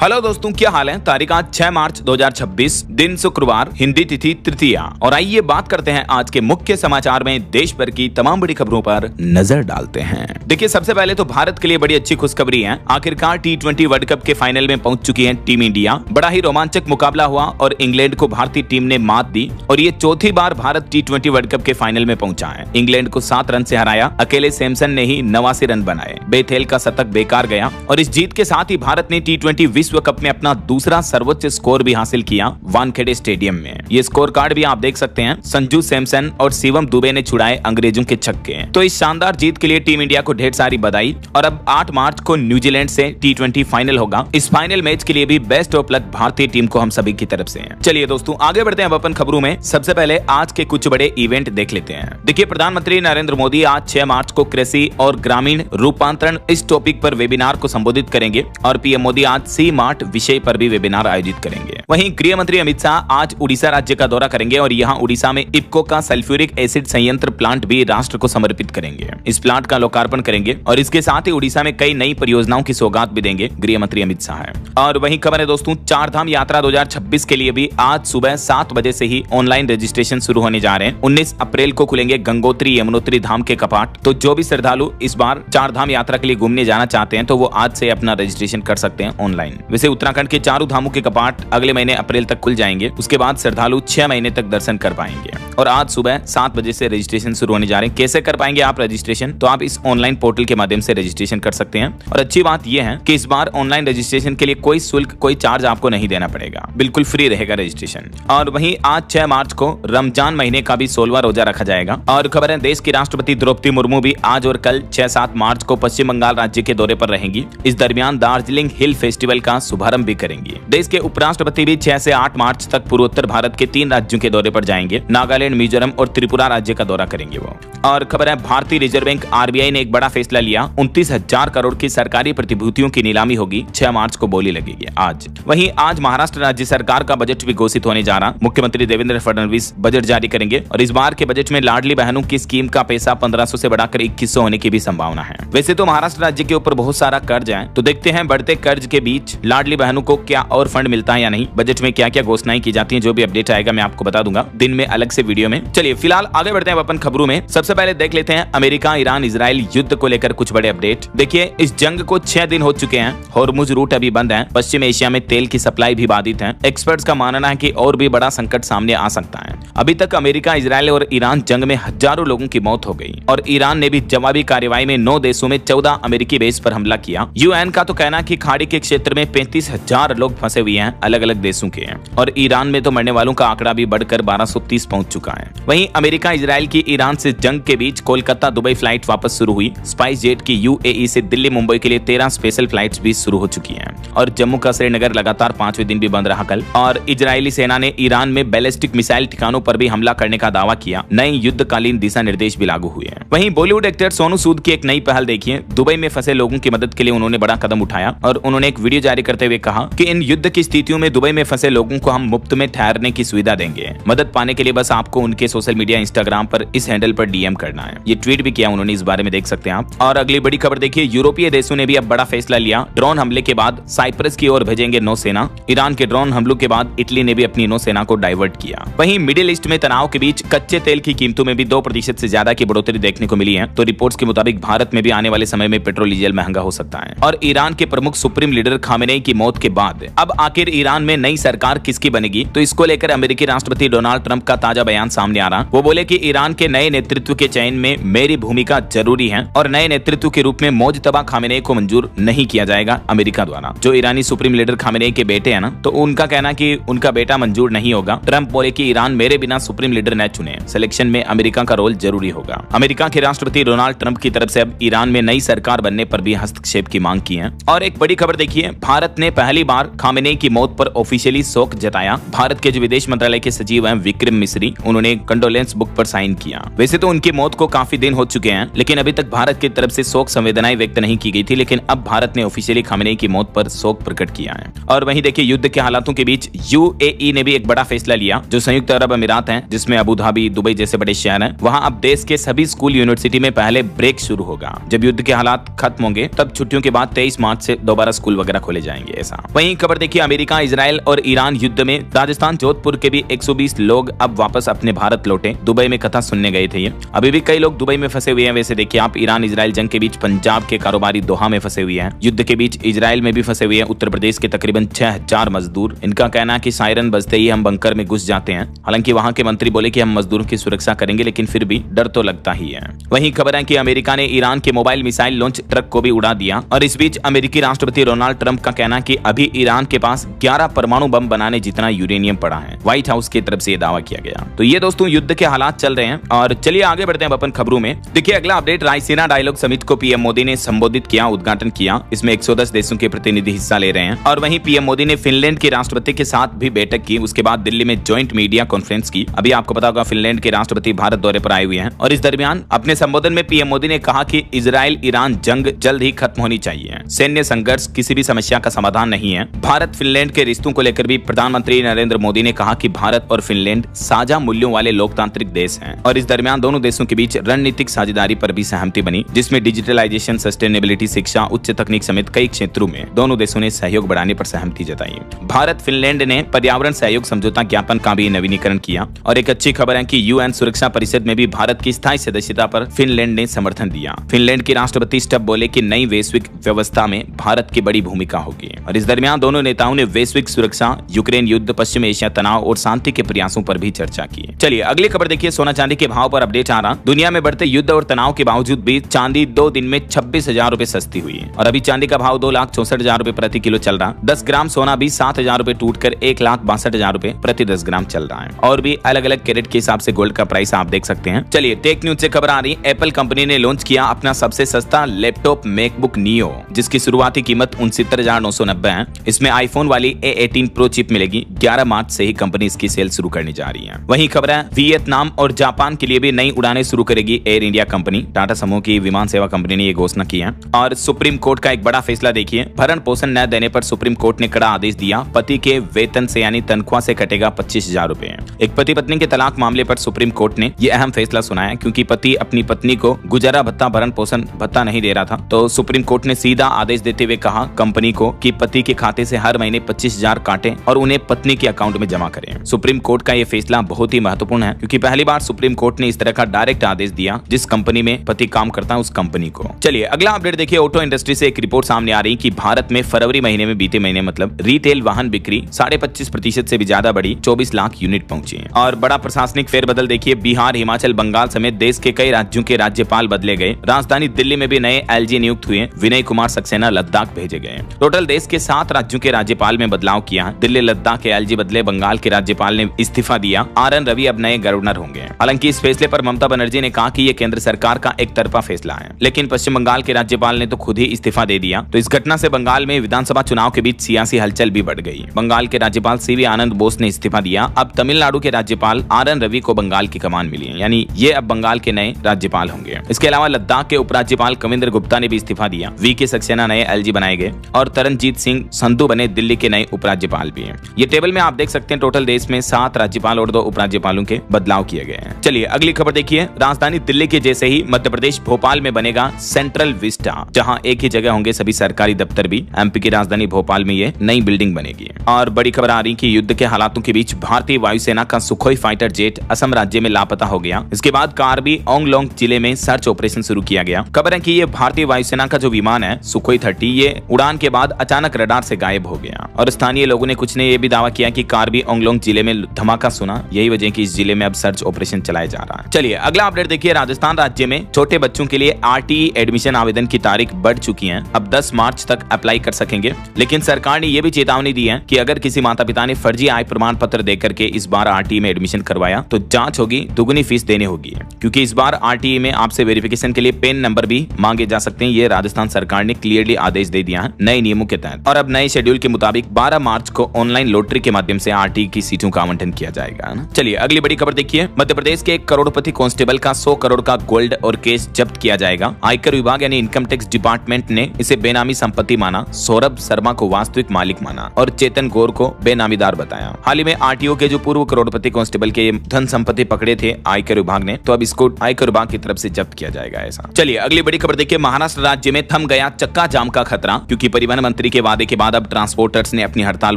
Hello दोस्तों, क्या हाल है। तारीख आज 6 मार्च 2026, दिन शुक्रवार, हिंदी तिथि तृतीया। और आइए बात करते हैं आज के मुख्य समाचार में देश भर की तमाम बड़ी खबरों पर नजर डालते हैं। देखिए, सबसे पहले तो भारत के लिए बड़ी अच्छी खुशखबरी है। आखिरकार T20 वर्ल्ड कप के फाइनल में पहुंच चुकी है टीम इंडिया। बड़ा ही रोमांचक मुकाबला हुआ और इंग्लैंड को भारतीय टीम ने मात दी और ये चौथी बार भारत T20 वर्ल्ड कप के फाइनल में पहुंचा है। इंग्लैंड को 7 रन से हराया। अकेले सैमसन ने ही 89 रन बनाए। बेथेल का शतक बेकार गया और इस जीत के साथ ही भारत ने T20 विश्व कप में अपना दूसरा सर्वोच्च स्कोर भी हासिल किया वानखेड़े स्टेडियम में। ये स्कोर कार्ड भी आप देख सकते हैं। संजू सैमसन और शिवम दुबे ने छुड़ाए अंग्रेजों के छक्के। तो इस शानदार जीत के लिए टीम इंडिया को ढेर सारी बधाई। और अब 8 मार्च को न्यूजीलैंड से T20 फाइनल होगा। इस फाइनल मैच के लिए भी बेस्ट ऑफ लक भारतीय टीम को हम सभी की तरफ से है। चलिए दोस्तों, आगे बढ़ते हैं अब अपन खबरों में। सबसे पहले आज के कुछ बड़े इवेंट देख लेते हैं। देखिए, प्रधानमंत्री नरेंद्र मोदी आज 6 मार्च को कृषि और ग्रामीण रूपांतरण इस टॉपिक पर वेबिनार को संबोधित करेंगे और पीएम मोदी आज सी मार्ट विषय पर भी वेबिनार आयोजित करेंगे। वहीं गृह मंत्री अमित शाह आज उड़ीसा राज्य का दौरा करेंगे और यहां उड़ीसा में इफ्को का सल्फ्यूरिक एसिड संयंत्र प्लांट भी राष्ट्र को समर्पित करेंगे। इस प्लांट का लोकार्पण करेंगे और इसके साथ ही उड़ीसा में कई नई परियोजनाओं की सौगात भी देंगे गृह मंत्री अमित शाह। और वहीं खबर है दोस्तों, चारधाम यात्रा 2026 के लिए भी आज सुबह 7 बजे से ही ऑनलाइन रजिस्ट्रेशन शुरू होने जा रहे हैं। 19 अप्रैल को खुलेंगे गंगोत्री यमुनोत्री धाम के कपाट। तो जो भी श्रद्धालु इस बार चारधाम यात्रा के लिए घूमने जाना चाहते हैं तो वो आज से अपना रजिस्ट्रेशन कर सकते हैं ऑनलाइन। वैसे उत्तराखंड के चारों धामों के कपाट अगले महीने अप्रैल तक खुल जाएंगे। उसके बाद श्रद्धालु 6 महीने तक दर्शन कर पाएंगे। और आज सुबह 7 बजे से रजिस्ट्रेशन शुरू होने जा रहे हैं। कैसे कर पाएंगे आप रजिस्ट्रेशन? तो आप इस ऑनलाइन पोर्टल के माध्यम से रजिस्ट्रेशन कर सकते हैं। और अच्छी बात यह है कि इस बार ऑनलाइन रजिस्ट्रेशन के लिए कोई शुल्क, कोई चार्ज आपको नहीं देना पड़ेगा। बिल्कुल फ्री रहेगा रजिस्ट्रेशन। और वहीं आज 6 मार्च को रमजान महीने का भी 16वां रोजा रखा जाएगा। और खबर है, देश की राष्ट्रपति द्रौपदी मुर्मू भी आज और कल 6-7 मार्च को पश्चिम बंगाल राज्य के दौरे पर रहेंगी। इस दरमियान दार्जिलिंग हिल फेस्टिवल का शुभारंभ भी करेंगी। देश के उपराष्ट्रपति भी 6 से 8 मार्च तक पूर्वोत्तर भारत के 3 राज्यों के दौरे पर जाएंगे। नागालैंड, मिजोरम और त्रिपुरा राज्य का दौरा करेंगे वो। और खबर है, भारतीय रिजर्व बैंक RBI ने एक बड़ा फैसला लिया। 29,000 करोड़ की सरकारी प्रतिभूतियों की नीलामी होगी। 6 मार्च को बोली लगेगी आज। वहीं आज महाराष्ट्र राज्य सरकार का बजट भी घोषित होने जा रहा। मुख्यमंत्री देवेंद्र फडणवीस बजट जारी करेंगे और इस बार के बजट में लाडली बहनों की स्कीम का पैसा 1500 से बढ़ाकर 2100 होने की भी संभावना है। वैसे तो महाराष्ट्र राज्य के ऊपर बहुत सारा कर्ज है, तो देखते हैं बढ़ते कर्ज के बीच लाडली बहनों को क्या और फंड मिलता है या नहीं। बजट में क्या क्या घोषणाएं की जाती हैं, जो भी अपडेट आएगा मैं आपको बता दूंगा दिन में अलग से वीडियो में। चलिए फिलहाल आगे बढ़ते हैं अपन खबरों में। सबसे पहले देख लेते हैं अमेरिका ईरान इजराइल युद्ध को लेकर कुछ बड़े अपडेट। देखिए, इस जंग को 6 दिन हो चुके हैं। हॉर्मुज रूट अभी बंद है। पश्चिम एशिया में तेल की सप्लाई भी बाधित है। एक्सपर्ट्स का मानना है कि और भी बड़ा संकट सामने आ सकता है। अभी तक अमेरिका, इजराइल और ईरान जंग में हजारों लोगों की मौत हो गई और ईरान ने भी जवाबी कार्रवाई में 9 देशों में 14 अमेरिकी बेस पर हमला किया। UN का तो कहना है कि खाड़ी के क्षेत्र में 35,000 लोग फंसे हुए हैं, अलग अलग देशों के हैं। और ईरान में तो मरने वालों का आंकड़ा भी बढ़कर 1230 पहुंच चुका है। वहीं अमेरिका इजराइल की ईरान से जंग के बीच कोलकाता दुबई फ्लाइट वापस शुरू हुई। स्पाइस जेट की UAE से दिल्ली मुंबई के लिए 13 स्पेशल फ्लाइट्स भी शुरू हो चुकी हैं। और जम्मू का श्रीनगर लगातार 5वें दिन भी बंद रहा कल। और इजरायली सेना ने ईरान में बैलिस्टिक मिसाइल ठिकानों पर भी हमला करने का दावा किया। नए युद्धकालीन दिशा निर्देश भी लागू हुए हैं। वहीं बॉलीवुड एक्टर सोनू सूद की एक नई पहल देखिए। दुबई में फंसे लोगों की मदद के लिए उन्होंने बड़ा कदम उठाया और उन्होंने एक वीडियो जारी करते हुए कहा कि इन युद्ध की स्थितियों में दुबई में फंसे लोगों को हम मुफ्त में ठहरने की सुविधा देंगे। मदद पाने के लिए बस आपको उनके सोशल मीडिया इंस्टाग्राम पर इस हैंडल पर DM करना है। ये ट्वीट भी किया उन्होंने, इस बारे में देख सकते हैं आप। और अगली बड़ी खबर देखिए, यूरोपीय देशों ने भी अब बड़ा फैसला लिया। ड्रोन हमले के बाद साइप्रस की ओर भेजेंगे नौसेना। ईरान के ड्रोन हमलों के बाद इटली ने भी अपनी नौसेना को डाइवर्ट किया। वहीं मिडिल ईस्ट में तनाव के बीच कच्चे तेल की कीमतों में भी 2% से ज्यादा की बढ़ोतरी देखने को मिली है। तो रिपोर्ट्स के मुताबिक भारत में भी आने वाले समय में पेट्रोल डीजल महंगा हो सकता है। और ईरान के प्रमुख सुप्रीम लीडर खामेनेई की मौत के बाद अब आखिर ईरान में नई सरकार किसकी बनेगी, तो इसको लेकर अमेरिकी राष्ट्रपति डोनाल्ड ट्रंप का ताजा बयान सामने आ रहा। वो बोले कि ईरान के नए नेतृत्व के चयन में मेरी भूमिका जरूरी है और नए नेतृत्व के रूप में मोजतबा खामेनेई को मंजूर नहीं किया जाएगा अमेरिका द्वारा। जो ईरानी सुप्रीम लीडर खामेनेई के बेटे हैं ना, तो उनका कहना कि उनका बेटा मंजूर नहीं होगा। ट्रंप बोले कि ईरान मेरे बिना सुप्रीम लीडर न चुने। सिलेक्शन में अमेरिका का रोल जरूरी होगा। अमेरिका के राष्ट्रपति डोनाल्ड ट्रंप की तरफ से अब ईरान में नई सरकार बनने पर भी हस्तक्षेप की मांग की है। और एक बड़ी खबर देखिए, भारत ने पहली बार खामेनेई की मौत पर ऑफिशियली शोक जताया। भारत के जो विदेश मंत्रालय के सचिव हैं विक्रम मिश्री, उन्होंने कंडोलेंस बुक पर साइन किया। वैसे तो उनकी मौत को काफी दिन हो चुके हैं, लेकिन अभी तक भारत की तरफ से शोक संवेदनाएं व्यक्त नहीं की गई थी, लेकिन अब भारत ने ऑफिशियली खamenei की मौत पर शोक प्रकट किया है। और वहीं देखिए, युद्ध के हालातों के बीच यूएई ने भी एक बड़ा फैसला लिया। जो संयुक्त अरब अमीरात हैं, जिसमें अबू धाबी, दुबई जैसे बड़े शहर हैं, वहां अब देश के सभी स्कूल यूनिवर्सिटी में पहले ब्रेक शुरू होगा। जब युद्ध के हालात खत्म होंगे तब छुट्टियों के बाद 23 मार्च से दोबारा स्कूल वगैरह खोले जाएंगे। ऐसा वहीं खबर देखिए, अमेरिका, इजराइल और ईरान युद्ध में राजस्थान जोधपुर के भी 120 लोग अब वापस अपने भारत लौटे। दुबई में कथा सुनने गए थे ये। अभी भी कई लोग दुबई में फंसे हुए हैं। वैसे देखिए आप, ईरान इजराइल जंग के बीच पंजाब के कारोबारी दोहा में फंसे हुए हैं। युद्ध के बीच इजराइल में भी फंसे हुए हैं उत्तर प्रदेश के तकरीबन 6000 मजदूर। इनका कहना है कि सायरन बजते ही हम बंकर में घुस जाते हैं। हालांकि वहां के मंत्री बोले कि हम मजदूरों की सुरक्षा करेंगे, लेकिन फिर भी डर तो लगता ही है। वहीं खबर है कि अमेरिका ने ईरान के मोबाइल मिसाइल लॉन्च ट्रक को भी उड़ा दिया। और इस बीच अमेरिकी राष्ट्रपति डोनाल्ड ट्रंप का कहना है कि अभी ईरान के पास 11 परमाणु बम बनाने जितना यूरेनियम पड़ा है। व्हाइट हाउस की तरफ से यह दावा किया गया। तो ये दोस्तों युद्ध के हालात चल रहे हैं। और चलिए आगे बढ़ते हैं अपन खबरों में। देखिए अगला अपडेट, रायसीना डायलॉग समिट को पीएम मोदी ने संबोधित किया, उद्घाटन किया। इसमें 110 देशों के प्रतिनिधि हिस्सा ले रहे हैं। और वहीं पीएम मोदी ने फिनलैंड के राष्ट्रपति के साथ भी बैठक की। उसके बाद दिल्ली में ज्वाइंट मीडिया कॉन्फ्रेंस की। अभी आपको पता होगा फिनलैंड के राष्ट्रपति भारत दौरे पर आए हुए हैं। और इस दरमियान अपने संबोधन में पीएम मोदी ने कहा कि इजराइल ईरान जंग जल्द ही खत्म होनी चाहिए। सैन्य संघर्ष किसी भी समस्या का समाधान नहीं है। भारत फिनलैंड के रिश्तों को लेकर भी प्रधानमंत्री नरेंद्र मोदी ने कहा कि भारत और फिनलैंड साझा मूल्यों वाले लोकतांत्रिक देश हैं। और इस दरमियान दोनों देशों के बीच रणनीतिक साझेदारी पर भी सहमति बनी, जिसमें डिजिटलाइजेशन, सस्टेनेबिलिटी, शिक्षा, उच्च तकनीक समेत कई क्षेत्रों में दोनों देशों ने सहयोग बढ़ाने पर सहमति जताई। भारत फिनलैंड ने पर्यावरण सहयोग समझौता ज्ञापन का भी नवीनीकरण किया। और एक अच्छी खबर है कि यूएन सुरक्षा परिषद में भी भारत की स्थायी सदस्यता पर फिनलैंड ने समर्थन दिया। फिनलैंड के राष्ट्रपति स्टब बोले कि नई वैश्विक व्यवस्था में भारत की बड़ी भूमिका होगी। और इस दरमियान दोनों नेताओं ने वैश्विक सुरक्षा, यूक्रेन युद्ध, पश्चिम एशिया तनाव और शांति के प्रयासों पर भी चर्चा की। चलिए अगली खबर देखिए, सोना चांदी के भाव पर अपडेट आ रहा। दुनिया में बढ़ते युद्ध और तनाव के बावजूद भी चांदी 2 दिन में 26,000 रुपए सस्ती हुई। और अभी चांदी का भाव 2,64,000 रुपए प्रति किलो चल रहा। 10 ग्राम सोना भी 7,000 रुपए टूटकर 1,62,000 रुपए प्रति 10 ग्राम चल रहा है। और भी अलग अलग कैरेट के हिसाब से गोल्ड का प्राइस आप देख सकते हैं। चलिए टेक न्यूज से खबर आ रही। एप्पल कंपनी ने लॉन्च किया अपना सबसे सस्ता लैपटॉप मैकबुक नियो, जिसकी शुरुआती कीमत 69,990 है। इसमें आईफोन वाली A18 प्रो चिप मिलेगी। 11 मार्च से ही कंपनी इसकी सेल शुरू करने जा रही है। वहीं खबर है, वियतनाम और जापान के लिए भी नई उड़ानें शुरू करेगी एयर इंडिया कंपनी। टाटा समूह की विमान सेवा कंपनी ने यह घोषणा की है। और सुप्रीम कोर्ट का एक बड़ा फैसला देखिए, भरण पोषण न देने पर सुप्रीम कोर्ट ने कड़ा आदेश दिया। पति के वेतन से यानी तनख्वाह से कटेगा 25,000 रुपए। एक पति पत्नी के तलाक मामले पर सुप्रीम कोर्ट ने यह अहम फैसला सुनाया, क्योंकि पति अपनी पत्नी को गुजारा भत्ता, भरण पोषण भत्ता नहीं दे रहा था। तो सुप्रीम कोर्ट ने सीधा आदेश देते हुए कहा कंपनी को कि पति के खाते से हर महीने 25,000 काटे और उन्हें पत्नी के अकाउंट में जमा करें। सुप्रीम कोर्ट का यह फैसला बहुत ही महत्वपूर्ण है, क्योंकि पहली बार सुप्रीम कोर्ट ने इस तरह का डायरेक्ट आदेश दिया जिस कंपनी में पति काम करता है उस कंपनी को। चलिए अगला अपडेट देखिए, ऑटो इंडस्ट्री से एक रिपोर्ट सामने आ रही कि भारत में फरवरी महीने में, बीते महीने मतलब, रिटेल वाहन बिक्री 25.5% से भी ज्यादा बढ़ी, 24 लाख यूनिट पहुंची। और बड़ा प्रशासनिक फेरबदल देखिए, बिहार, हिमाचल, बंगाल समेत देश के कई राज्यों के राज्यपाल बदले गए। राजधानी दिल्ली में भी नए एलजी नियुक्त हुए। विनय कुमार सक्सेना लद्दाख भेजे गए। टोटल देश के 7 राज्यों के राज्यपाल में बदलाव किया। दिल्ली, लद्दाख के एलजी बदले, बंगाल के राज्यपाल ने इस्तीफा दिया। RN रवि अब नए गवर्नर होंगे। हालांकि इस फैसले पर ममता बनर्जी ने कहा कि यह केंद्र सरकार का एक तरफा फैसला है, लेकिन पश्चिम बंगाल के राज्यपाल ने तो खुद ही इस्तीफा दे दिया। तो इस घटना से बंगाल में विधानसभा चुनाव के बीच सियासी हलचल भी बढ़ गई। बंगाल के राज्यपाल CV आनंद बोस ने इस्तीफा दिया। अब तमिलनाडु के राज्यपाल RN रवि को बंगाल की कमान मिली है, यानी ये अब बंगाल के नए राज्यपाल होंगे। इसके अलावा लद्दाख के उपराज्यपाल कविंद्र गुप्ता ने भी इस्तीफा दिया। VK सक्सेना नए LG बनाए गए और तरनजीत सिंह संधू बने दिल्ली के नए उपराज्यपाल भी हैं। ये टेबल में आप देख सकते हैं टोटल देश में 7 राज्यपाल और 2 उपराज्यपालों के बदलाव किए गए हैं। चलिए अगली खबर देखिए, राजधानी दिल्ली के जैसे ही मध्य प्रदेश भोपाल में बनेगा सेंट्रल विस्टा, जहां एक ही जगह होंगे सभी सरकारी दफ्तर भी। MP की राजधानी भोपाल में ये नई बिल्डिंग बनेगी। और बड़ी खबर आ रही कि युद्ध के हालातों के बीच भारतीय वायुसेना का सुखोई फाइटर जेट असम राज्य में लापता हो गया। इसके बाद कार्बी आंगलोंग जिले में सर्च ऑपरेशन शुरू किया गया। खबर है कि ये भारतीय वायुसेना का जो विमान है सुखोई 30, ये उड़ान के बाद अचानक रडार से गायब हो गया। और स्थानीय लोगों ने कुछ ने यह भी दावा किया कि कार्बी आंगलोंग जिले में धमाका सुना, यही वजह की इस जिले में अब सर्च ऑपरेशन चलाया जा रहा है। चलिए अगला अपडेट देखिए, राजस्थान राज्य में छोटे बच्चों के लिए RTE एडमिशन आवेदन की तारीख बढ़ चुकी है। अब 10 मार्च तक अप्लाई कर सकेंगे। लेकिन सरकार ने यह भी चेतावनी दी है कि अगर किसी माता पिता ने फर्जी आय प्रमाण पत्र देकर के इस बार RTE में एडमिशन करवाया तो जांच होगी, दुगुनी फीस देनी होगी। क्योंकि इस बार RTE में आपसे वेरिफिकेशन के लिए पेन नंबर भी मांगे जा सकते हैं। ये राजस्थान सरकार ने क्लियरली आदेश दे दिया है नए नियमों के तहत। और अब नए शेड्यूल के मुताबिक 12 मार्च मार्च को ऑनलाइन लॉटरी के माध्यम से आरटी की सीटों का आवंटन किया जाएगा ना। चलिए अगली बड़ी खबर देखिए। मध्य प्रदेश के एक करोड़पति कांस्टेबल का 100 करोड़ का गोल्ड और केस जब्त किया जाएगा। आयकर विभाग यानी इनकम टैक्स डिपार्टमेंट ने इसे बेनामी संपत्ति माना, सौरभ शर्मा को वास्तविक मालिक माना और चेतन गौर को बेनामीदार बताया। हाल ही में आरटीओ के जो पूर्व करोड़पति कांस्टेबल के धन संपत्ति पकड़े थे आयकर विभाग ने, तो अब इसको आयकर विभाग की तरफ से जब्त किया जाएगा ऐसा। चलिए अगली बड़ी खबर देखिए। महाराष्ट्र राज्य में थम गया चक्का जाम का खतरा, क्योंकि परिवहन मंत्री के वादे के बाद अब ट्रांसपोर्टर्स ने अपनी हड़ताल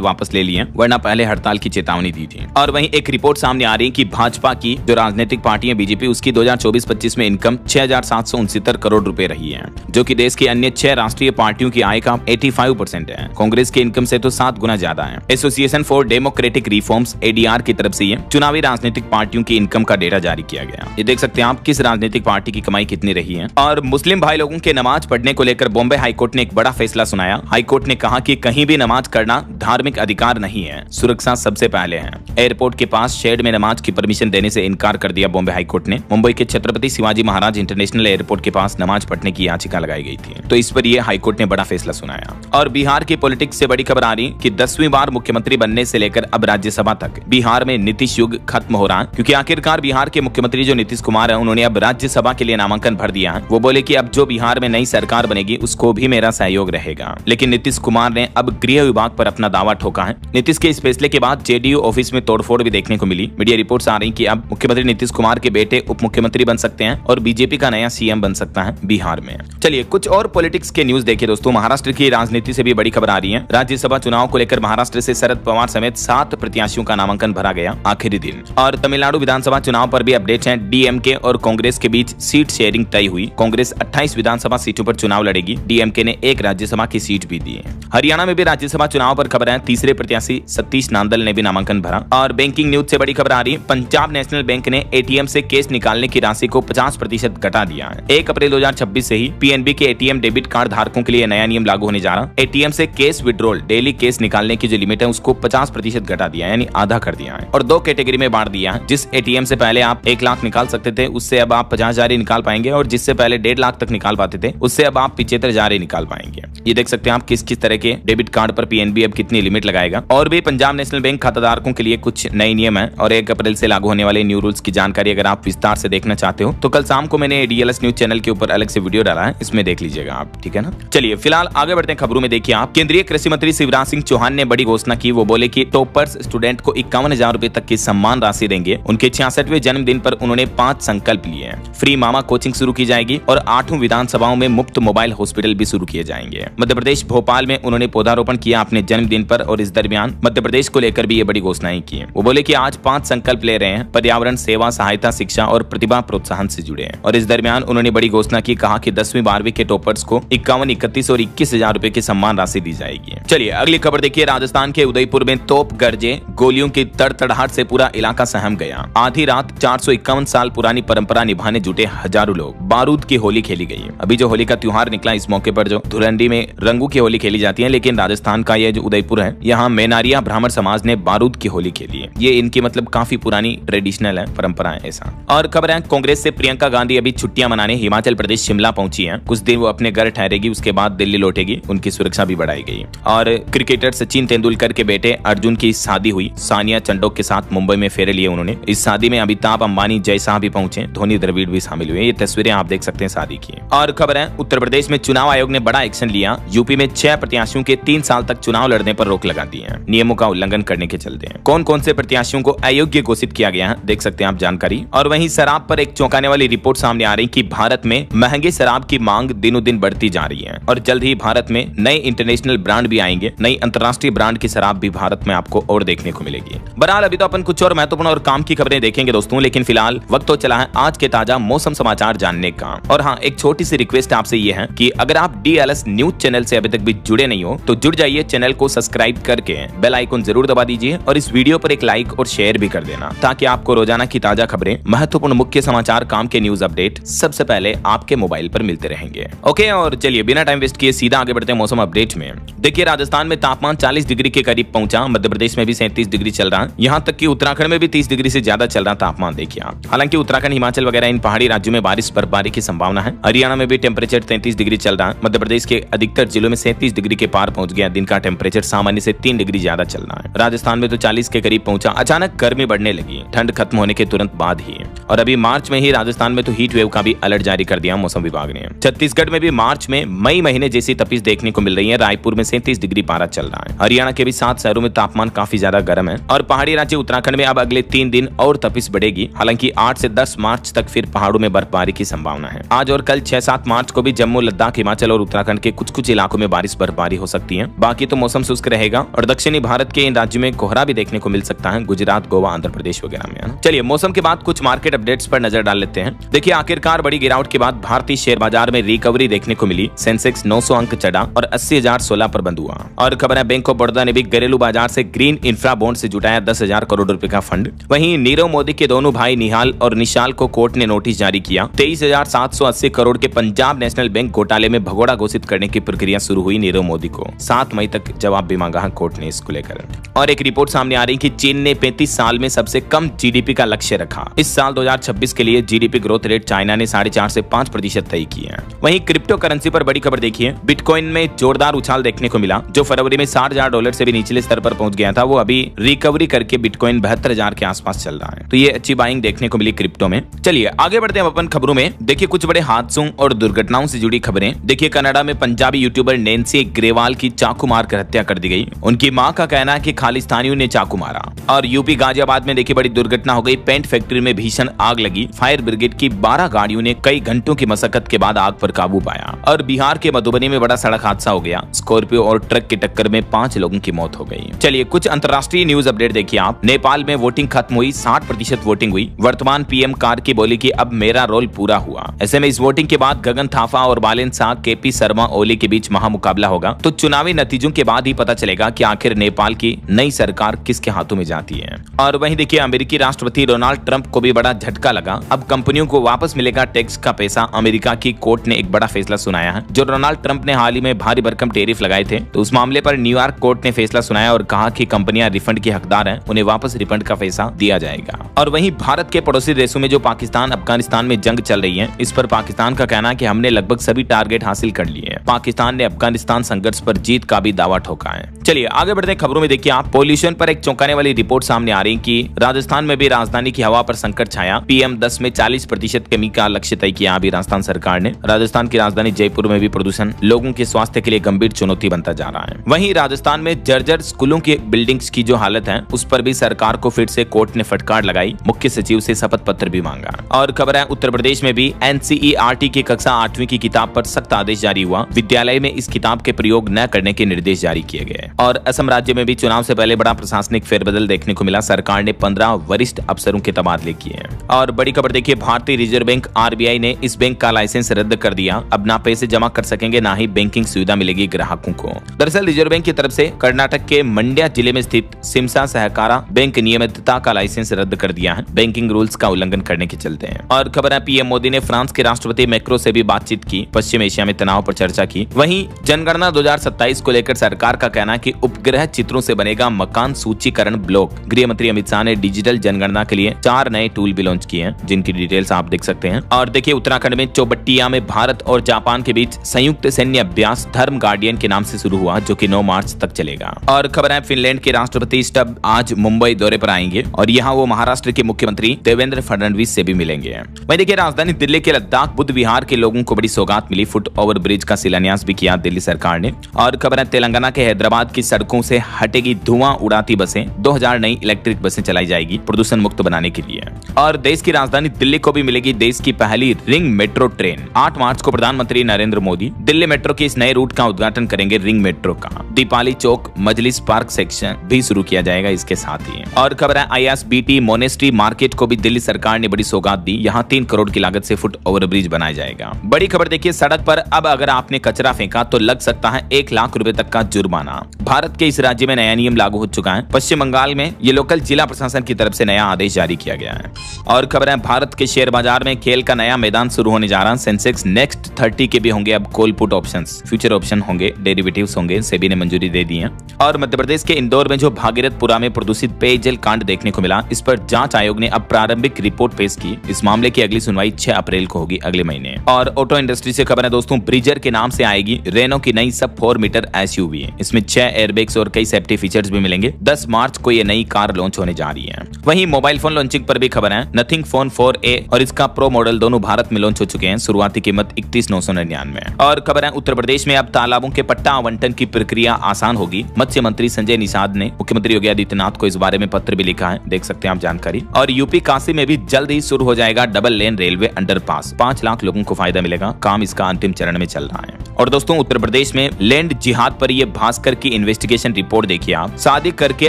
वापस ले ली है, वरना पहले हड़ताल की चेतावनी दी थी। और वहीं एक रिपोर्ट सामने आ रही है कि भाजपा की जो राजनीतिक पार्टी है बीजेपी, उसकी 2024-25 में इनकम 6,769 करोड़ रुपए रही है, जो कि देश की अन्य 6 राष्ट्रीय पार्टियों की आय का 85% है। कांग्रेस की इनकम से तो 7 गुना ज्यादा है। Association for democratic reforms ADR की तरफ से ये चुनावी राजनीतिक पार्टियों की इनकम का डेटा जारी किया गया। ये देख सकते हैं आप किस राजनीतिक पार्टी की कमाई कितनी रही है। और मुस्लिम भाई लोगों के नमाज पढ़ने को लेकर बॉम्बे हाईकोर्ट ने एक बड़ा फैसला सुनाया। हाईकोर्ट ने कहा कि कहीं भी नमाज करना धार्मिक अधिकार नहीं है, सुरक्षा सबसे पहले है। एयरपोर्ट के पास शेड में नमाज की परमिशन देने से इनकार कर दिया बॉम्बे हाईकोर्ट ने। मुंबई के छत्रपति शिवाजी महाराज इंटरनेशनल एयरपोर्ट के पास नमाज पढ़ने की याचिका लगाई गई थी, तो इस पर यह हाईकोर्ट ने बड़ा फैसला सुनाया। और बिहार की पॉलिटिक्स से बड़ी खबर आ रही कि 10वीं बार मुख्यमंत्री बनने से लेकर अब राज्यसभा तक बिहार में नीतीश युग खत्म हो रहा है, क्योंकि आखिरकार बिहार के मुख्यमंत्री जो नीतीश कुमार है, उन्होंने अब राज्यसभा के लिए नामांकन भर दिया है। वो बोले कि अब जो बिहार में नई सरकार बनेगी उसको भी मेरा सहयोग रहेगा। लेकिन नीतीश कुमार ने अब गृह विभाग पर अपना दावा ठोका है। नीतीश के इस फैसले के बाद जेडीयू ऑफिस में तोड़फोड़ भी देखने को मिली। मीडिया रिपोर्ट्स आ रही कि अब मुख्यमंत्री नीतीश कुमार के बेटे उप मुख्यमंत्री बन सकते हैं और बीजेपी का नया सीएम बन सकता है बिहार में। चलिए कुछ और पॉलिटिक्स के न्यूज देखिए दोस्तों। महाराष्ट्र की राजनीति से भी बड़ी खबर आ रही है। राज्यसभा चुनाव को लेकर महाराष्ट्र से शरद पवार समेत 7 प्रत्याशियों का नामांकन भरा गया आखिरी दिन। और तमिलनाडु विधानसभा चुनाव पर भी अपडेट्स हैं। डीएमके और कांग्रेस के बीच सीट शेयरिंग तय हुई। कांग्रेस 28 विधानसभा सीटों पर चुनाव लड़ेगी। डीएमके ने 1 राज्यसभा की सीट भी दी है। हरियाणा में भी राज्यसभा चुनाव पर खबर है। तीसरे प्रत्याशी सतीश नांदल ने भी नामांकन भरा। और बैंकिंग न्यूज से बड़ी खबर आ रही है। पंजाब नेशनल बैंक ने एटीएम से कैश निकालने की राशि को 50% घटा दिया है। 1 अप्रैल 2026 से ही पीएनबी के एटीएम डेबिट कार्ड धारकों के लिए नया नियम लागू होने जा रहा। एटीएम से कैश विड्रॉल डेली कैश निकालने की जो लिमिट है उसको 50% घटा दिया है, यानी आधा कर दिया है। और 2 कैटेगरी में बांट दिया है। जिस एटीएम से पहले आप 1 लाख निकाल सकते थे, उससे अब आप 50,000 ही निकाल पाएंगे। और जिससे पहले 1.5 लाख तक निकाल पाते थे, उससे अब आप 75,000 ही निकाल पाएंगे। ये देख सकते हैं आप किस किस तरह के डेबिट कार्ड पर पीएनबी अब कितनी लिमिट लगाएगा। और भी पंजाब नेशनल बैंक खाताधारकों के लिए कुछ नए नियम है और 1 अप्रैल से लागू होने वाले न्यू रूल्स की जानकारी अगर आप विस्तार से देखना चाहते हो तो कल शाम को मैंने डीएलएस न्यूज चैनल के ऊपर अलग से वीडियो डाला है, इसमें देख लीजिएगा आप, ठीक है ना। चलिए फिलहाल आगे बढ़ते हैं खबरों में। देखिए आप, केंद्रीय कृषि मंत्री शिवराज सिंह चौहान ने बड़ी घोषणा की। वो बोले कि टॉपर्स स्टूडेंट को 51,000 रुपए तक की सम्मान राशि देंगे। उनके 66वें जन्मदिन पर उन्होंने 5 संकल्प लिए हैं। फ्री मामा कोचिंग शुरू की जाएगी और 8 विधानसभाओं में मुफ्त मोबाइल हॉस्पिटल भी शुरू किए जाएंगे। मध्य प्रदेश भोपाल में उन्होंने पौधारोपण किया अपने जन्मदिन पर और इस दरमियान मध्य प्रदेश को लेकर भी ये बड़ी घोषणाएं की। वो बोले कि आज 5 संकल्प ले रहे हैं, पर्यावरण, सेवा, सहायता, शिक्षा और प्रतिभा प्रोत्साहन से जुड़े हैं। और इस दरमियान उन्होंने बड़ी घोषणा की, कहा कि 10वीं 12वीं के टॉपर्स को 51, 31 और 21,000 रुपए की सम्मान राशि दी जाएगी। चलिए अगली खबर देखिए। राजस्थान के उदयपुर में तोप गरजे, गोलियों की तड़तड़ाहट से पूरा इलाका सहम गया। आधी रात 451 साल पुरानी परंपरा निभाने जुटे हजारों लोग। बारूद की होली खेली गई। अभी जो होली का त्योहार निकला, इस मौके पर जो धुरंडी में रंगों की होली खेली जाती है, लेकिन राजस्थान का ये जो उदयपुर है, यहाँ मेनारिया ब्राह्मण समाज ने बारूद की होली खेली है। ये इनकी मतलब काफी पुरानी ट्रेडिशनल है, परंपरा है ऐसा। और खबर है कांग्रेस से प्रियंका गांधी अभी छुट्टियां मनाने हिमाचल प्रदेश शिमला पहुंची हैं। कुछ दिन वो अपने घर ठहरेगी, उसके बाद दिल्ली लौटेगी। उनकी सुरक्षा भी बढ़ाई गई। और क्रिकेटर सचिन तेंदुलकर के बेटे अर्जुन की शादी हुई। सानिया चंडोक के साथ मुंबई में फेरे लिए उन्होंने। इस शादी में अमिताभ अंबानी, जय शाह भी पहुंचे, धोनी, द्रविड़ भी शामिल हुए। ये तस्वीरें आप देख सकते हैं शादी की। और खबर है उत्तर प्रदेश में चुनाव आयोग ने बड़ा एक्शन लिया। यूपी में 6 प्रत्याशियों के 3 साल तक चुनाव लड़ने पर रोक लगा दी है, नियमों का उल्लंघन करने के चलते। कौन कौन से प्रत्याशियों को अयोग्य घोषित किया गया है, देख सकते हैं आप जानकारी। और वहीं शराब पर एक चौंकाने वाली रिपोर्ट सामने आ रही कि भारत में महंगे शराब की मांग दिनों दिन बढ़ती जा रही है और जल्द ही भारत में नए इंटरनेशनल ब्रांड भी आएंगे। नई अंतर्राष्ट्रीय ब्रांड की शराब भी भारत में आपको और देखने को मिलेगी। बहरहाल अभी तो अपन कुछ और महत्वपूर्ण और काम की खबरें देखेंगे दोस्तों, लेकिन फिलहाल वक्त तो चला है आज के ताजा मौसम समाचार जानने का। और हाँ, एक छोटी सी रिक्वेस्ट आपसे ये है कि अगर आप डीएलएस न्यूज चैनल से अभी तक भी जुड़े नहीं हो तो जुड़ जाइए, चैनल को सब्सक्राइब करके बेल आइकन जरूर दबा दीजिए और इस वीडियो पर एक लाइक और शेयर भी कर देना, ताकि आपको रोजाना की ताजा खबरें, महत्वपूर्ण मुख्य समाचार, काम के न्यूज अपडेट सबसे पहले आपके मोबाइल पर मिलते रहेंगे। ओके, और चलिए बिना टाइम वेस्ट किए सीधा आगे बढ़ते हैं मौसम अपडेट में। देखिए राजस्थान में तापमान 40 डिग्री के करीब पहुंचा। मध्य प्रदेश में भी 37 डिग्री चल रहा है। यहाँ तक कि उत्तराखंड में भी 30 डिग्री से ज्यादा चल रहा तापमान देखिए आप। हालांकि उत्तराखंड, हिमाचल वगैरह इन पहाड़ी राज्यों में बारिश बर्फबारी की संभावना है। हरियाणा में भी टेम्परेचर 33 डिग्री चल रहा है। मध्य प्रदेश के अधिकतर जिलों में 37 डिग्री के पार पहुंच गया। दिन का टेम्परेचर सामान्य सामान्य से 3 डिग्री ज्यादा चलना है। राजस्थान में तो 40 के करीब पहुंचा। अचानक गर्मी बढ़ने लगी ठंड खत्म होने के तुरंत बाद ही। और अभी मार्च में ही राजस्थान में तो हीट वेव का भी अलर्ट जारी कर दिया मौसम विभाग ने। छत्तीसगढ़ में भी मार्च में मई महीने जैसी तपिश देखने को मिल रही है। रायपुर में 37 डिग्री पारा चल रहा है। हरियाणा के भी 7 शहरों में तापमान काफी ज्यादा गर्म है। और पहाड़ी राज्य उत्तराखंड में अब अगले 3 दिन और तपिश बढ़ेगी। हालांकि 8 से 10 मार्च तक फिर पहाड़ों में बर्फबारी की संभावना है। आज और कल 6-7 मार्च को भी जम्मू, लद्दाख, हिमाचल और उत्तराखंड के कुछ इलाकों में बारिश बर्फबारी हो सकती है। बाकी तो मौसम शुष्क रहेगा और दक्षिणी भारत के इन राज्यों में कोहरा भी देखने को मिल सकता है, गुजरात, गोवा, आंध्र प्रदेश वगैरह में। चलिए मौसम के बाद कुछ मार्केट अपडेट्स पर नजर डाल लेते हैं। देखिए आखिरकार बड़ी गिरावट के बाद भारतीय शेयर बाजार में रिकवरी देखने को मिली। सेंसेक्स 900 अंक चढ़ा और 80,016 पर बंद हुआ। और खबर है बैंक ऑफ बड़ौदा ने भी घरेलू बाजार से ग्रीन इंफ्रा बॉन्ड से जुटाया 10,000 करोड़ रुपए का फंड। वहीं नीरव मोदी के दोनों भाई निहाल और निशाल को कोर्ट ने नोटिस जारी किया। 23,780 करोड़ के पंजाब नेशनल बैंक घोटाले में भगोड़ा घोषित करने की प्रक्रिया शुरू हुई। नीरव मोदी को 7 मई तक जवाब भी मांगा है कोर्ट ने इसको लेकर। और एक रिपोर्ट सामने आ रही कि चीन ने 35 साल में सबसे कम जीडीपी का लक्ष्य रखा। इस साल 2026 के लिए जीडीपी ग्रोथ रेट चाइना ने 4.5 से 5% तय की है। वहीं क्रिप्टो करेंसी पर बड़ी खबर देखिए। बिटकॉइन में जोरदार उछाल देखने को मिला। जो फरवरी में $60,000 से भी निचले स्तर पर पहुंच गया था, वो अभी रिकवरी करके बिटकॉइन 72,000 के आसपास चल रहा है। तो ये अच्छी बाइंग देखने को मिली क्रिप्टो में। चलिए आगे बढ़ते हैं अपन खबरों में। देखिए कुछ बड़े हादसों और दुर्घटनाओं से जुड़ी खबरें। देखिए कनाडा में पंजाबी यूट्यूबर नैन्सी ग्रेवाल की चाकू मारकर हत्या कर दी गई। उनकी मां का कहना है कि खालिस्तानियों ने चाकू मारा। और यूपी गाजियाबाद में देखिए बड़ी दुर्घटना हो गई। पेंट फैक्ट्री में भीषण आग लगी। फायर ब्रिगेड की 12 गाड़ियों ने कई घंटों की मशक्कत के बाद आग पर काबू पाया। और बिहार के मधुबनी में बड़ा सड़क हादसा हो गया। स्कॉर्पियो और ट्रक की टक्कर में 5 लोगों की मौत हो गई। चलिए कुछ अंतर्राष्ट्रीय न्यूज अपडेट देखिए आप। नेपाल में वोटिंग खत्म हुई। 60% वोटिंग हुई। वर्तमान पीएम कार्की बोली कि अब मेरा रोल पूरा हुआ। ऐसे में इस वोटिंग के बाद गगन थापा और बालेन शाह, केपी शर्मा ओली के बीच महामुकाबला होगा। तो चुनावी नतीजों के बाद ही पता चलेगा कि आखिर नेपाल की नई सरकार किसके हाथों में जाती है। और वहीं देखिए अमेरिकी राष्ट्रपति डोनाल्ड ट्रंप को भी बड़ा झटका लगा। अब कंपनियों को वापस मिलेगा टैक्स का पैसा। अमेरिका की कोर्ट ने एक बड़ा फैसला सुनाया है। जो डोनाल्ड ट्रंप ने हाल ही में भारी भरकम टैरिफ लगाए थे, तो उस मामले पर न्यूयॉर्क कोर्ट ने फैसला सुनाया और कहा कि कंपनियां रिफंड की हकदार हैं, उन्हें वापस रिफंड का पैसा दिया जाएगा। और वहीं भारत के पड़ोसी देशों में जो पाकिस्तान अफगानिस्तान में जंग चल रही है, इस पर पाकिस्तान का कहना है कि हमने लगभग सभी टारगेट हासिल कर लिए हैं। पाकिस्तान ने अफगानिस्तान संघर्ष पर जीत का भी दावा ठोका है। चलिए आगे बढ़ते हैं खबरों में। देखिए आप पॉल्यूशन पर एक चौंकाने वाली रिपोर्ट सामने आ रही कि राजस्थान में भी राजधानी की हवा पर संकट छाया। PM10 में 40% कमी का लक्ष्य तय किया अभी राजस्थान सरकार ने। राजस्थान की राजधानी जयपुर में भी प्रदूषण लोगों के स्वास्थ्य के लिए गंभीर चुनौती बनता जा रहा है। वहीं राजस्थान में जर्जर स्कूलों की बिल्डिंग्स की जो हालत है, उस पर भी सरकार को फिर से कोर्ट ने फटकार लगाई। मुख्य सचिव से शपथ पत्र भी मांगा। और खबर है उत्तर प्रदेश में भी NCERT की कक्षा 8वीं की किताब पर सख्त आदेश जारी हुआ। विद्यालय में इस किताब के प्रयोग न करने के निर्देश जारी किए गए। और असम राज्य में भी चुनाव से पहले बड़ा प्रशासनिक फेरबदल देखने को मिला। सरकार ने 15 वरिष्ठ अफसरों के तबादले किए हैं। और बड़ी खबर देखिए भारतीय रिजर्व बैंक RBI ने इस बैंक का लाइसेंस रद्द कर दिया। अब ना पैसे जमा कर सकेंगे, ना ही बैंकिंग सुविधा मिलेगी ग्राहकों को। दरअसल रिजर्व बैंक की तरफ से कर्नाटक के मंड्या जिले में स्थित सिमसा सहकारा बैंक नियमितता का लाइसेंस रद्द कर दिया है, बैंकिंग रूल्स का उल्लंघन करने के चलते हैं। और खबर है PM मोदी ने फ्रांस के राष्ट्रपति मैक्रो से भी बातचीत की। पश्चिम एशिया में तनाव पर चर्चा की। वहीं जनगणना 2027 को लेकर सरकार का कहना है कि उपग्रह चित्रों से बनेगा मकान सूचीकरण ब्लॉक। गृह मंत्री अमित शाह ने डिजिटल जनगणना के लिए 4 नए टूल भी लॉन्च किए हैं, जिनकी डिटेल्स आप देख सकते हैं। और देखिए उत्तराखंड में चौबट्टिया में भारत और जापान के बीच संयुक्त सैन्य अभ्यास धर्म गार्डियन के नाम से शुरू हुआ, जो कि 9 मार्च तक चलेगा। और खबर है फिनलैंड के राष्ट्रपति स्टब आज मुंबई दौरे पर आएंगे और यहाँ वो महाराष्ट्र के मुख्यमंत्री देवेंद्र फडणवीस से भी मिलेंगे। वहीं देखिए राजधानी दिल्ली के लद्दाख बुद्ध विहार के लोगों को बड़ी सौगात मिली। फुट ओवर ब्रिज का शिलान्यास भी किया दिल्ली सरकार ने। और खबर है तेलंगाना के हैदराबाद की सड़कों से हटेगी धुआं उड़ाती बसें। 2000 नई इलेक्ट्रिक बसें चलाई जाएगी प्रदूषण मुक्त बनाने के लिए। और देश की राजधानी दिल्ली को भी मिलेगी देश की पहली रिंग मेट्रो ट्रेन। 8 मार्च को प्रधानमंत्री नरेंद्र मोदी दिल्ली मेट्रो के इस नए रूट का उद्घाटन करेंगे। रिंग मेट्रो का दीपाली चौक मजलिस पार्क सेक्शन भी शुरू किया जाएगा इसके साथ ही। और खबर है ISBT मोनेस्ट्री मार्केट को भी दिल्ली सरकार ने बड़ी सौगात दी। यहाँ 3 करोड़ की लागत से फुट ओवर ब्रिज बनाया जाएगा। बड़ी खबर देखिए सड़क पर अब अगर आपने कचरा फेंका तो लग सकता है 1 लाख रुपए तक का जुर्माना। भारत के इस राज्य में नया नियम लागू हो चुका है। पश्चिम बंगाल में ये लोकल जिला प्रशासन की तरफ से नया आदेश जारी किया गया है। और खबर है भारत के शेयर बाजार में खेल का नया मैदान शुरू होने जा रहा है। सेंसेक्स नेक्स्ट 30 के भी होंगे अब call put options, future option होंगे, डेरिवेटिव्स होंगे, सेबी ने मंजूरी दे दी है। और मध्य प्रदेश के इंदौर में जो भागीरथपुरा में प्रदूषित पेयजल कांड देखने को मिला, इस पर जांच आयोग ने अब प्रारंभिक रिपोर्ट पेश की। इस मामले की अगली सुनवाई 6 अप्रैल को होगी, अगले महीने। और ऑटो इंडस्ट्री से खबर है दोस्तों, ब्रिजर के नाम से आएगी रेनो की नई सब 4 मीटर एसयूवी। इसमें 6 एयरबैग्स और कई सेफ्टी फीचर्स भी मिलेंगे। 10 मार्च को ये नई कार लॉन्च होने जा रही है। वहीं मोबाइल फोन लॉन्चिंग पर भी खबर है। नथिंग फोन 4A और इसका प्रो मॉडल दोनों भारत में लॉन्च हो चुके हैं। शुरुआती कीमत 31,999। और खबर है उत्तर प्रदेश में अब तालाबों के पट्टा आवंटन की प्रक्रिया आसान होगी। मत्स्य मंत्री संजय निषाद ने मुख्यमंत्री योगी आदित्यनाथ को इस बारे में पत्र भी लिखा है, देख सकते हैं आप जानकारी। और यूपी काशी में भी जल्द ही शुरू हो जाएगा double lane railway underpass. 5 lakh लोगों को फायदा मिलेगा। काम इसका अंतिम चरण में चल रहा है। और दोस्तों उत्तर प्रदेश में लैंड जिहाद पर यह भास्कर की इन्वेस्टिगेशन रिपोर्ट देखिए आप। शादी करके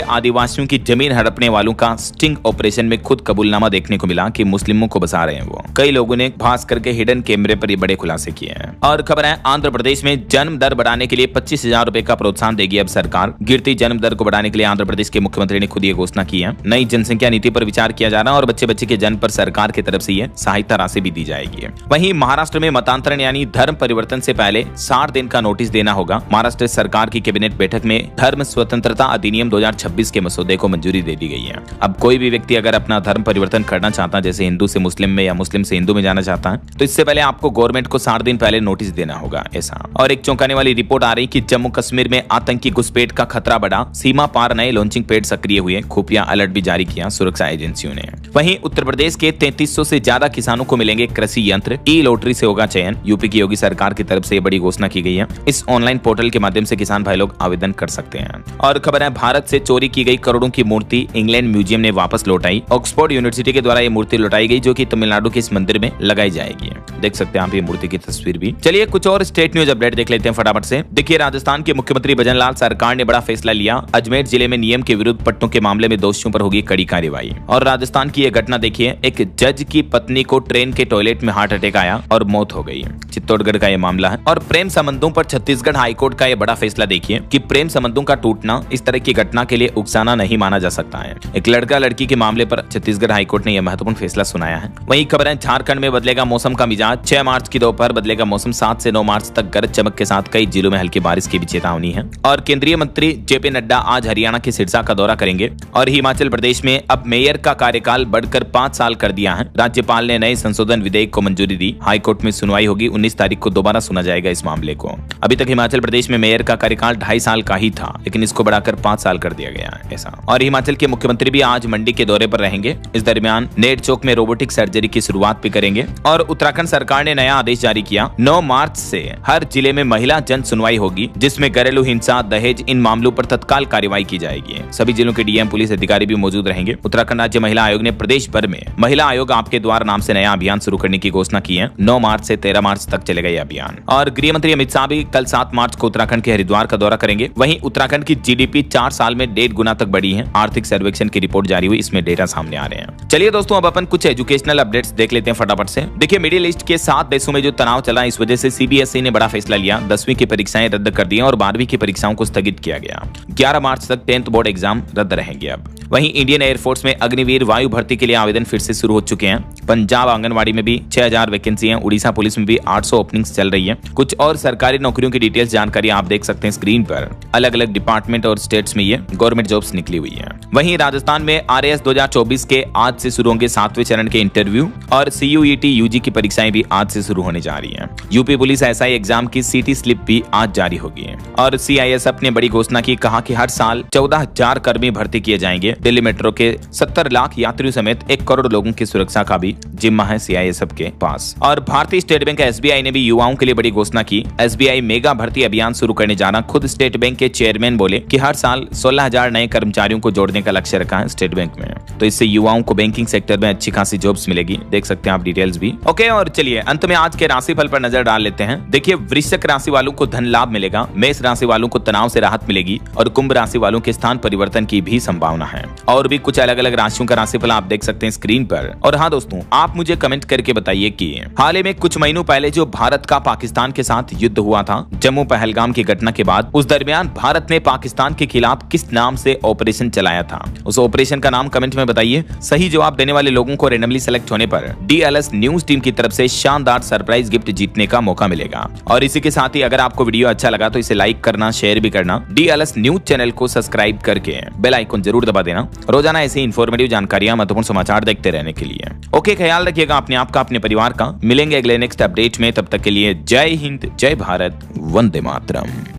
आदिवासियों की जमीन हड़पने वालों का स्टिंग ऑपरेशन में खुद कबूलनामा देखने को मिला कि मुस्लिमों को बसा रहे हैं वो। कई लोगों ने भास्कर के हिडन कैमरे पर ये बड़े खुलासे किए हैं। और खबर है आंध्र प्रदेश में जन्म दर बढ़ाने के लिए 25,000 रुपए का प्रोत्साहन देगी अब सरकार। गिरती जन्म दर को बढ़ाने के लिए आंध्र प्रदेश के मुख्यमंत्री ने खुद ये घोषणा की है। नई जनसंख्या नीति पर विचार किया जा रहा है और बच्चे के जन्म पर सरकार की तरफ से ये सहायता राशि भी दी जाएगी। वहीं महाराष्ट्र में मतांतरण यानी धर्म परिवर्तन से पहले 60 दिन का नोटिस देना होगा। महाराष्ट्र सरकार की कैबिनेट बैठक में धर्म स्वतंत्रता अधिनियम 2026 के मसौदे को मंजूरी दे दी गई है। अब कोई भी व्यक्ति अगर अपना धर्म परिवर्तन करना चाहता है, जैसे हिंदू से मुस्लिम में या मुस्लिम से हिंदू में जाना चाहता है, तो इससे पहले आपको गवर्नमेंट को 60 दिन पहले नोटिस देना होगा ऐसा। और एक चौंकाने वाली रिपोर्ट आ रही कि जम्मू कश्मीर में आतंकी घुसपैठ का खतरा बढ़ा। सीमा पार नए लॉन्चिंग पैड सक्रिय हुए। खुफिया अलर्ट भी जारी किया सुरक्षा एजेंसियों ने। वहीं उत्तर प्रदेश के 3300 से ज्यादा किसानों को मिलेंगे कृषि यंत्र। ई लॉटरी से होगा चयन। यूपी की योगी सरकार की तरफ से बड़ी घोषणा की गई है। इस ऑनलाइन पोर्टल के माध्यम से किसान भाई लोग आवेदन कर सकते हैं। और खबर है भारत से चोरी की गई करोड़ों की मूर्ति इंग्लैंड म्यूजियम ने वापस लौटाई। ऑक्सफोर्ड यूनिवर्सिटी के द्वारा ये मूर्ति लौटाई गई, जो कि तमिलनाडु के इस मंदिर में लगाई जाएगी। देख सकते हैं आप ये मूर्ति की तस्वीर भी। चलिए कुछ और स्टेट न्यूज अपडेट देख लेते हैं फटाफट से। देखिए राजस्थान के मुख्यमंत्री भजनलाल सरकार ने बड़ा फैसला लिया। अजमेर जिले में नियम के विरुद्ध पट्टों के मामले में दोषियों पर होगी कड़ी कार्रवाई। और राजस्थान की यह घटना देखिए, एक जज की पत्नी को ट्रेन के टॉयलेट में हार्ट अटैक आया और मौत हो गई। चित्तौड़गढ़ का यह मामला है। और प्रेम संबंधों पर छत्तीसगढ़ हाईकोर्ट का यह बड़ा फैसला देखिए कि प्रेम संबंधों का टूटना इस तरह की घटना के लिए उकसाना नहीं माना जा सकता है। एक लड़का लड़की के मामले पर छत्तीसगढ़ हाईकोर्ट ने यह महत्वपूर्ण फैसला सुनाया है। वहीं खबर है झारखंड में बदलेगा मौसम का मिजाज। 6 मार्च की दोपहर बदलेगा मौसम। 7 से 9 मार्च तक गरज चमक के साथ कई जिलों में हल्की बारिश की भी चेतावनी है। और केंद्रीय मंत्री जेपी नड्डा आज हरियाणा के सिरसा का दौरा करेंगे। और हिमाचल प्रदेश में अब मेयर का कार्यकाल बढ़कर 5 साल कर दिया है। राज्यपाल ने नए संशोधन विधेयक को मंजूरी दी। हाईकोर्ट में सुनवाई होगी। 19 तारीख को दोबारा सुना जाएगा इस मामले को। अभी तक हिमाचल प्रदेश में मेयर का कार्यकाल 2.5 साल का ही था, लेकिन इसको बढ़ाकर 5 साल कर दिया गया है ऐसा। और हिमाचल के मुख्यमंत्री भी आज मंडी के दौरे पर रहेंगे। इस दरमियान नेट चौक में रोबोटिक सर्जरी की शुरुआत भी करेंगे। और उत्तराखंड सरकार ने नया आदेश जारी किया। 9 मार्च से हर जिले में महिला जन सुनवाई होगी, जिसमें घरेलू हिंसा, दहेज इन मामलों पर तत्काल कार्रवाई की जाएगी। सभी जिलों के डीएम पुलिस अधिकारी भी मौजूद रहेंगे। उत्तराखंड राज्य महिला आयोग ने प्रदेश भर में महिला आयोग आपके द्वार नाम से नया अभियान शुरू करने की घोषणा की है। 9 मार्च से 13 मार्च तक चलेगा यह अभियान। और गृह मंत्री अमित शाह भी कल 7 मार्च को उत्तराखंड के हरिद्वार का दौरा करेंगे। वहीं उत्तराखंड की जीडीपी 4 साल में 1.5 गुना तक बढ़ी है। आर्थिक सर्वेक्षण की रिपोर्ट जारी हुई, इसमें डेटा सामने आ रहे हैं। चलिए दोस्तों अब अपन कुछ एजुकेशनल अपडेट्स देख लेते हैं फटाफट से। देखिए मिडिल ईस्ट के 7 देशों में जो तनाव चला, इस वजह से सीबीएसई ने बड़ा फैसला लिया। 10वीं की परीक्षाएं रद्द कर दी और 12वीं की परीक्षाओं को स्थगित किया गया। 11 मार्च तक 10th बोर्ड एग्जाम रद्द रहेंगे अब। वहीं इंडियन एयरफोर्स में अग्निवीर वायु भर्ती के लिए आवेदन फिर से शुरू हो चुके हैं। पंजाब आंगनवाड़ी में भी 6000 वैकेंसी हैं। उड़ीसा पुलिस में भी 800 ओपनिंग्स चल रही है। कुछ और सरकारी नौकरियों की डिटेल्स जानकारी आप देख सकते हैं स्क्रीन पर। अलग अलग डिपार्टमेंट और स्टेट्स में ये गवर्नमेंट जॉब्स निकली हुई है। वहीं राजस्थान में आरएएस 2024 के आज से शुरू होंगे 7वें चरण के इंटरव्यू। और सीयूईटी यूजी की परीक्षाएं भी आज से शुरू होने जा रही है। यूपी पुलिस एसआई एग्जाम की सीटी स्लिप भी आज जारी होगी। और सीआईएसएफ ने बड़ी घोषणा की, कहा कि हर साल 14,000 कर्मी भर्ती किए जाएंगे। दिल्ली मेट्रो के 70 लाख यात्रियों समेत 1 करोड़ लोगों की सुरक्षा का भी जिम्मा है सीआईएसएफ के पास। और भारतीय स्टेट बैंक एसबीआई ने भी युवाओं के लिए बड़ी घोषणा की। एसबीआई मेगा भर्ती अभियान शुरू करने जाना। खुद स्टेट बैंक के चेयरमैन बोले कि हर साल 16,000 नए कर्मचारियों को जोड़ने का लक्ष्य रखा है स्टेट बैंक में। तो इससे युवाओं को बैंकिंग सेक्टर में अच्छी खासी जॉब्स मिलेगी। देख सकते हैं आप डिटेल्स भी। ओके, और चलिए अंत में आज के राशिफल पर नजर डाल लेते हैं। देखिए वृश्चिक राशि वालों को धन लाभ मिलेगा। मेष राशि वालों को तनाव से राहत मिलेगी। और कुंभ राशि वालों के स्थान परिवर्तन की भी संभावना है। और भी कुछ अलग अलग राशियों का राशिफल आप देख सकते हैं स्क्रीन पर। और हाँ दोस्तों, आप मुझे कमेंट करके बताइए कि हाल ही में कुछ महीनों पहले जो भारत का पाकिस्तान के साथ युद्ध हुआ था जम्मू पहलगाम की घटना के बाद, उस दरमियान भारत ने पाकिस्तान के खिलाफ किस नाम से ऑपरेशन चलाया था? उस ऑपरेशन का नाम कमेंट में बताइए। सही जवाब देने वाले लोगों को रैंडमली सेलेक्ट होने पर DLS न्यूज टीम की तरफ से शानदार सरप्राइज गिफ्ट जीतने का मौका मिलेगा। और इसी के साथ ही अगर आपको वीडियो अच्छा लगा तो इसे लाइक करना, शेयर भी करना, DLS न्यूज चैनल को सब्सक्राइब करके बेल आइकन जरूर दबा देना रोजाना ऐसी इंफॉर्मेटिव जानकारियां, महत्वपूर्ण समाचार देखते रहने के लिए। ओके, ख्याल रखिएगा अपने आप का, अपने परिवार का। मिलेंगे अगले नेक्स्ट अपडेट में, तब तक के लिए जय हिंद, जय भारत, वंदे मातरम।